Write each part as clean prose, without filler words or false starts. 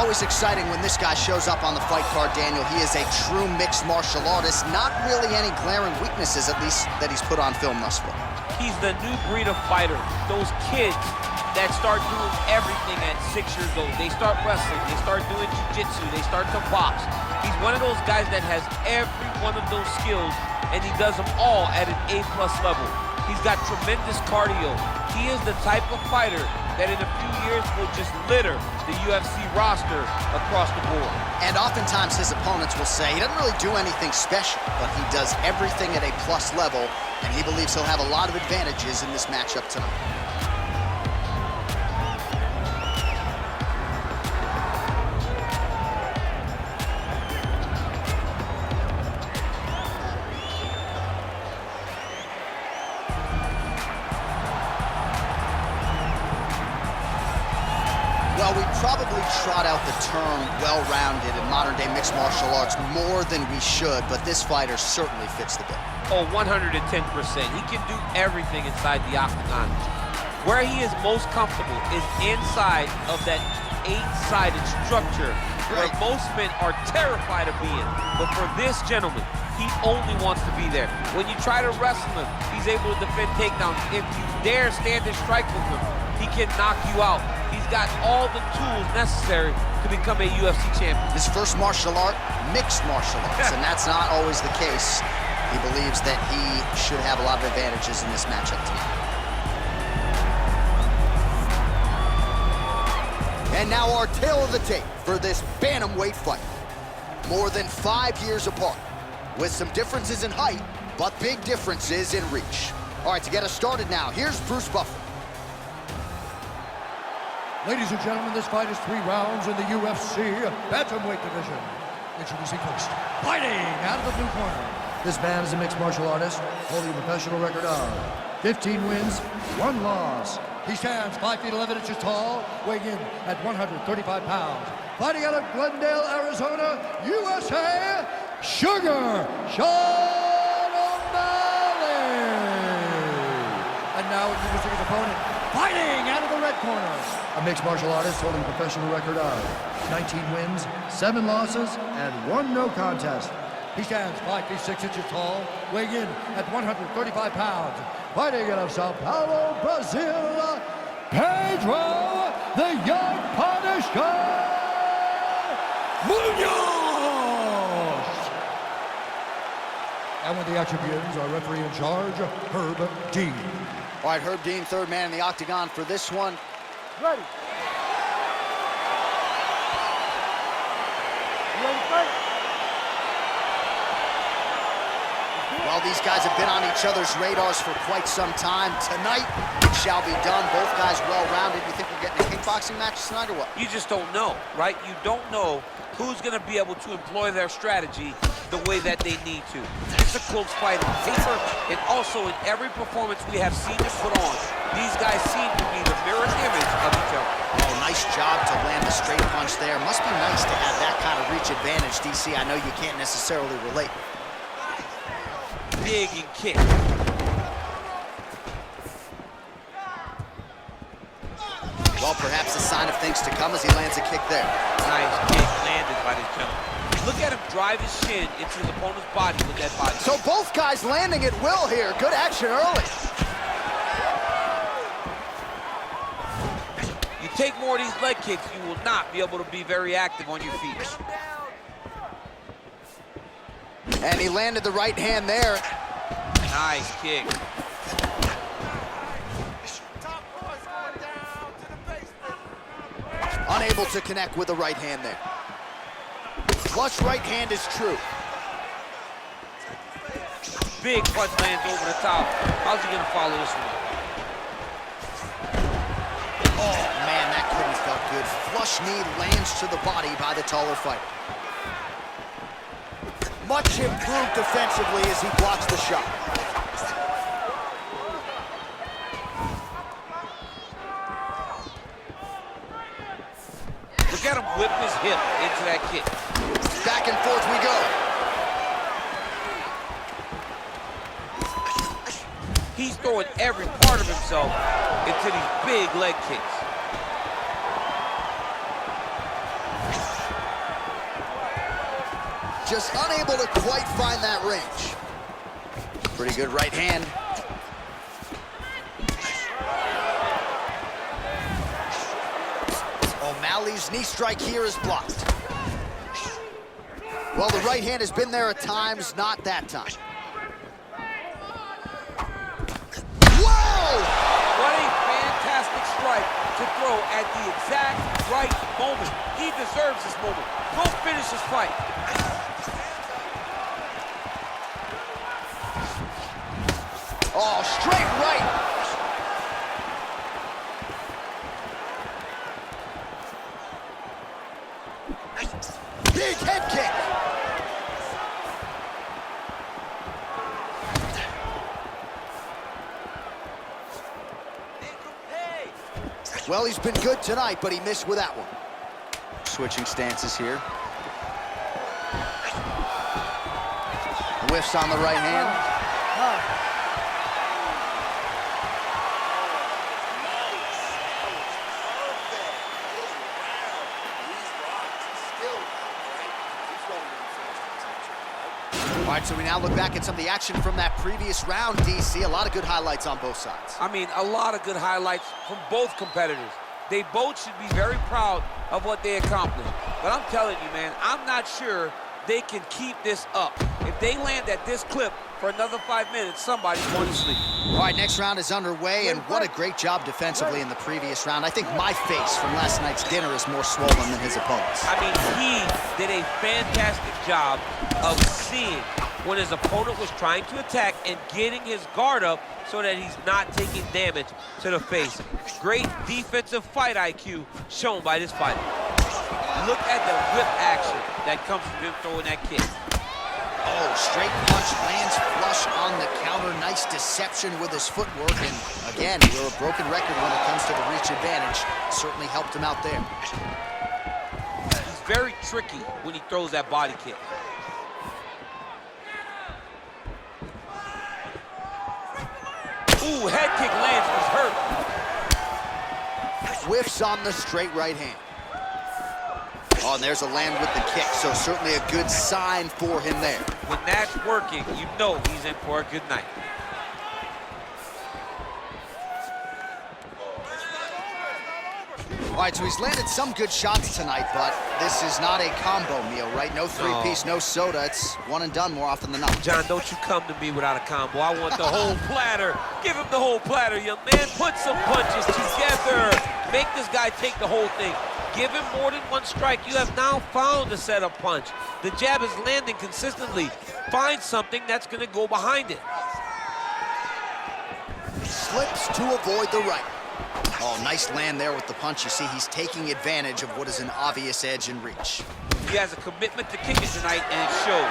Always exciting when this guy shows up on the fight card, Daniel. He is a true mixed martial artist. Not really any glaring weaknesses, at least, that he's put on film thus far. He's the new breed of fighter. Those kids that start doing everything at 6 years old. They start wrestling, they start doing jiu-jitsu, they start to box. He's one of those guys that has every one of those skills, and he does them all at an A+ level. He's got tremendous cardio. He is the type of fighter that in a few years will just litter the UFC roster across the board. And oftentimes his opponents will say he doesn't really do anything special, but he does everything at A+ level, and he believes he'll have a lot of advantages in this matchup tonight. Well, we probably trot out the term well-rounded in modern-day mixed martial arts more than we should, but this fighter certainly fits the bill. Oh, 110%. He can do everything inside the octagon. Where he is most comfortable is inside of that 8-sided structure where most men are terrified of being. But for this gentleman, he only wants to be there. When you try to wrestle him, he's able to defend takedowns. If you dare stand and strike with him, he can knock you out. He's got all the tools necessary to become a UFC champion. His first martial art, mixed martial arts, and that's not always the case. He believes that he should have a lot of advantages in this matchup tonight. And now our tale of the tape for this bantamweight fight. More than 5 years apart, with some differences in height, but big differences in reach. All right, to get us started now, here's Bruce Buffer. Ladies and gentlemen, this fight is 3 rounds in the UFC bantamweight division. Introducing first, fighting out of the blue corner. This man is a mixed martial artist, holding a professional record of 15 wins, 1 loss. He stands 5 feet 11 inches tall, weighing in at 135 pounds. Fighting out of Glendale, Arizona, USA, Sugar Sean Malley. And now introducing his opponent, fighting out of the red corner. A mixed martial artist holding a professional record of 19 wins, 7 losses, and 1 no contest. He stands 5 feet 6 inches tall, weighing in at 135 pounds. Fighting out of Sao Paulo, Brazil, Pedro, the Young Punisher, Munhoz. And when the action begins, our referee in charge, Herb Dean. All right, Herb Dean, third man in the octagon for this one. Ready. You ready to fight? Well, these guys have been on each other's radars for quite some time. Tonight, it shall be done. Both guys well-rounded. You think we're getting a kickboxing match tonight or what? You just don't know, right? You don't know who's going to be able to employ their strategy the way that they need to. It's a close fight on paper, and also in every performance we have seen them put on. These guys seem to be the mirror image of each other. Oh, nice job to land a straight punch there. Must be nice to have that kind of reach advantage, DC. I know you can't necessarily relate. Big and kick. Well, perhaps a sign of things to come as he lands a kick there. Nice kick landed by this gentleman. Look at him drive his shin into his opponent's body with that body. So both guys landing at will here. Good action early. You take more of these leg kicks, you will not be able to be very active on your feet. And he landed the right hand there. Nice kick. Unable to connect with the right hand there. Flush right hand is true. Big punch lands over the top. How's he gonna follow this one? Oh man, that couldn't have felt good. Flush knee lands to the body by the taller fighter. Much improved defensively as he blocks the shot. Look at him whip his hip into that kick. Back and forth we go. He's throwing every part of himself into these big leg kicks. just unable to quite find that range. Pretty good right hand. O'Malley's knee strike here is blocked. Well, the right hand has been there at times, not that time. Whoa! What a fantastic strike to throw at the exact right moment. He deserves this moment. Go finish this fight. Oh, straight right. Big head kick. Well, he's been good tonight, but he missed with that one. Switching stances here. Whiffs on the right hand. All right, so we now look back at some of the action from that previous round, DC. A lot of good highlights on both sides. I mean, a lot of good highlights from both competitors. They both should be very proud of what they accomplished. But I'm telling you, man, I'm not sure they can keep this up. If they land at this clip for another 5 minutes, somebody's going to sleep. All right, next round is underway, and what a great job defensively in the previous round. I think my face from last night's dinner is more swollen than his opponent's. I mean, he did a fantastic job of seeing when his opponent was trying to attack and getting his guard up so that he's not taking damage to the face. Great defensive fight IQ shown by this fighter. Look at the whip action that comes from him throwing that kick. Oh, straight punch lands flush on the counter. Nice deception with his footwork. And again, we're a broken record when it comes to the reach advantage. Certainly helped him out there. He's very tricky when he throws that body kick. Ooh, head kick lands, was hurt. Whiffs on the straight right hand. Oh, and there's a land with the kick, so certainly a good sign for him there. When that's working, you know he's in for a good night. All right, so he's landed some good shots tonight, but this is not a combo meal, right? No three-piece, no soda. It's one and done more often than not. John, don't you come to me without a combo. I want the whole platter. Give him the whole platter, young man. Put some punches together. Make this guy take the whole thing. Give him more than one strike. You have now found a setup punch. The jab is landing consistently. Find something that's going to go behind it. Slips to avoid the right. Oh, nice land there with the punch. You see, he's taking advantage of what is an obvious edge in reach. He has a commitment to kicking tonight, and it shows.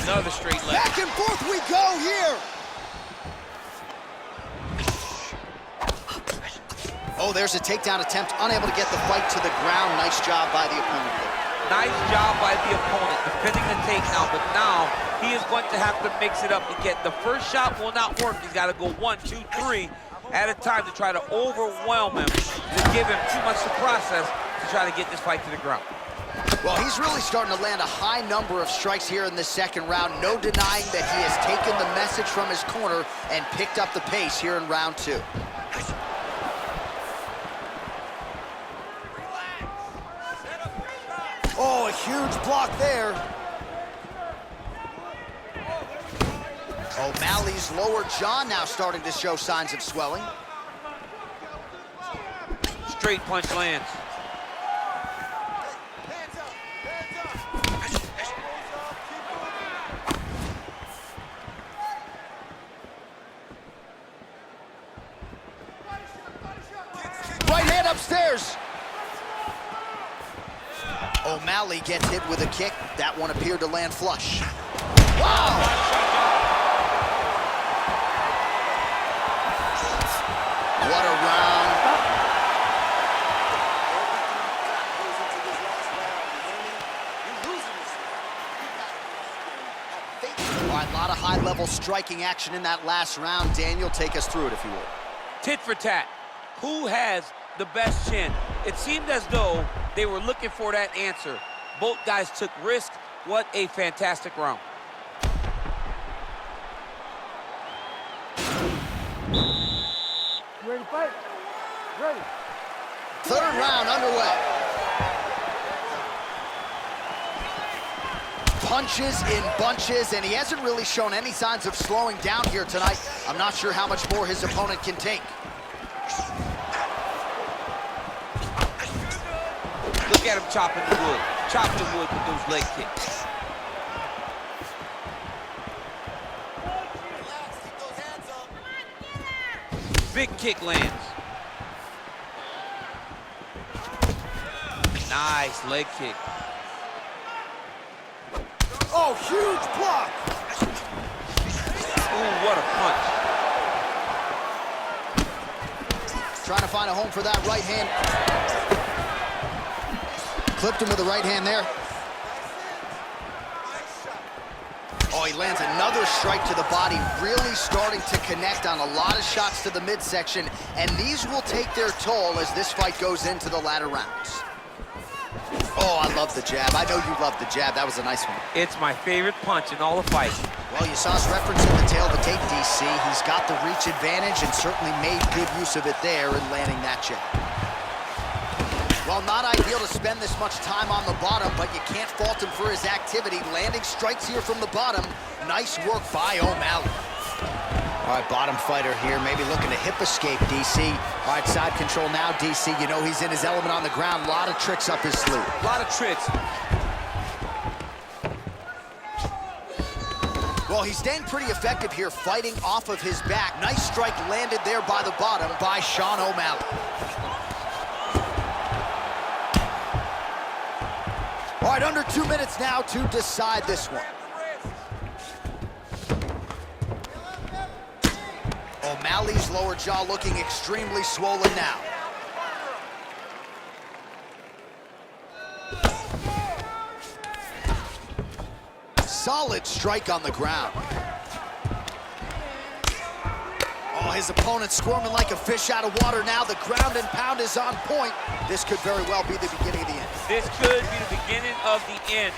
Another straight leg. Back and forth we go here. Oh, there's a takedown attempt, unable to get the fight to the ground. Nice job by the opponent there. Nice job by the opponent defending the takedown, but now he is going to have to mix it up again. The first shot will not work. He's got to go 1, 2, 3 at a time to try to overwhelm him, to give him too much to process to try to get this fight to the ground. Well, he's really starting to land a high number of strikes here in this second round. No denying that he has taken the message from his corner and picked up the pace here in round 2. Oh, a huge block there. O'Malley's lower jaw now starting to show signs of swelling. Straight punch lands. Right hand upstairs. O'Malley gets hit with a kick. That one appeared to land flush. Wow! What a round. All right, a lot of high-level striking action in that last round. Daniel, take us through it, if you would. Tit for tat. Who has the best chin? It seemed as though they were looking for that answer. Both guys took risks. What a fantastic round. You ready to fight? Ready. Third round underway. Punches in bunches, and he hasn't really shown any signs of slowing down here tonight. I'm not sure how much more his opponent can take. Look at him chopping the wood. Chop the wood with those leg kicks. Big kick lands. Nice leg kick. Oh, huge block! Ooh, what a punch. Trying to find a home for that right hand. Clipped him with the right hand there. Oh, he lands another strike to the body, really starting to connect on a lot of shots to the midsection, and these will take their toll as this fight goes into the latter rounds. Oh, I love the jab. I know you love the jab. That was a nice one. It's my favorite punch in all the fights. Well, you saw us referencing the tail of the tape, DC. He's got the reach advantage and certainly made good use of it there in landing that jab. Well, not ideal to spend this much time on the bottom, but you can't fault him for his activity. Landing strikes here from the bottom. Nice work by O'Malley. All right, bottom fighter here, maybe looking to hip escape, DC. All right, side control now, DC. You know he's in his element on the ground. A lot of tricks up his sleeve. A lot of tricks. Well, he's staying pretty effective here, fighting off of his back. Nice strike landed there by the bottom by Sean O'Malley. All right, under 2 minutes now to decide this one. O'Malley's lower jaw looking extremely swollen now. Solid strike on the ground. Oh, his opponent squirming like a fish out of water now. The ground and pound is on point. This could very well be the beginning of the end. This could be the beginning of the end.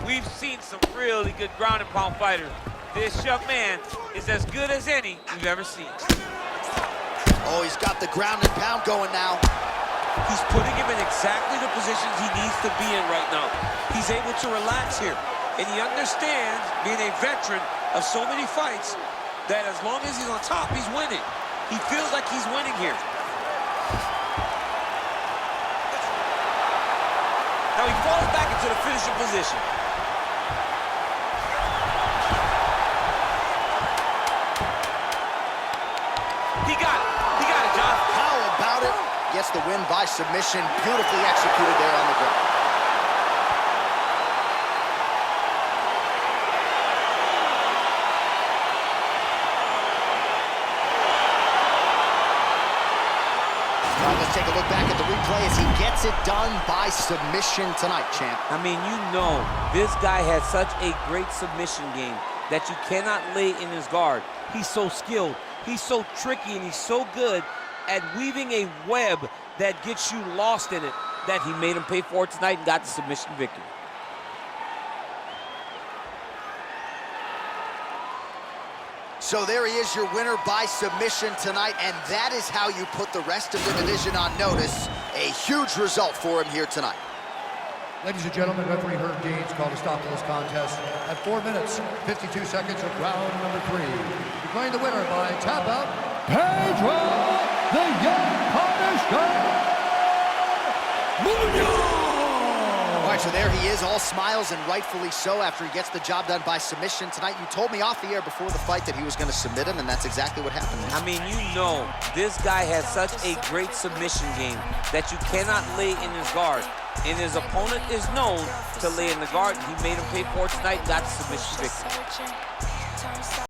We've seen some really good ground and pound fighters. This young man is as good as any we've ever seen. Oh, he's got the ground and pound going now. He's putting him in exactly the positions he needs to be in right now. He's able to relax here. And he understands, being a veteran of so many fights, that as long as he's on top, he's winning. He feels like he's winning here. Now he falls back into the finishing position. He got it. He got it, John. How about it? Gets the win by submission. Beautifully executed there on the ground. All right, let's take a look back at the replay as he gets it done by submission tonight, champ. I mean, you know, this guy has such a great submission game that you cannot lay in his guard. He's so skilled, he's so tricky, and he's so good at weaving a web that gets you lost in it that he made him pay for it tonight and got the submission victory. So there he is, your winner by submission tonight, and that is how you put the rest of the division on notice. A huge result for him here tonight. Ladies and gentlemen, referee Herb Deans called a stop to this contest at 4 minutes, 52 seconds of round number 3. Declaring the winner by tap out, Pedro, the young Punisher, Munhoz! All right, so there he is, all smiles, and rightfully so after he gets the job done by submission tonight. You told me off the air before the fight that he was going to submit him, and that's exactly what happened. I mean, you know, this guy has such a great submission game that you cannot lay in his guard. And his opponent is known to lay in the guard. He made him pay for it tonight and got the submission victory.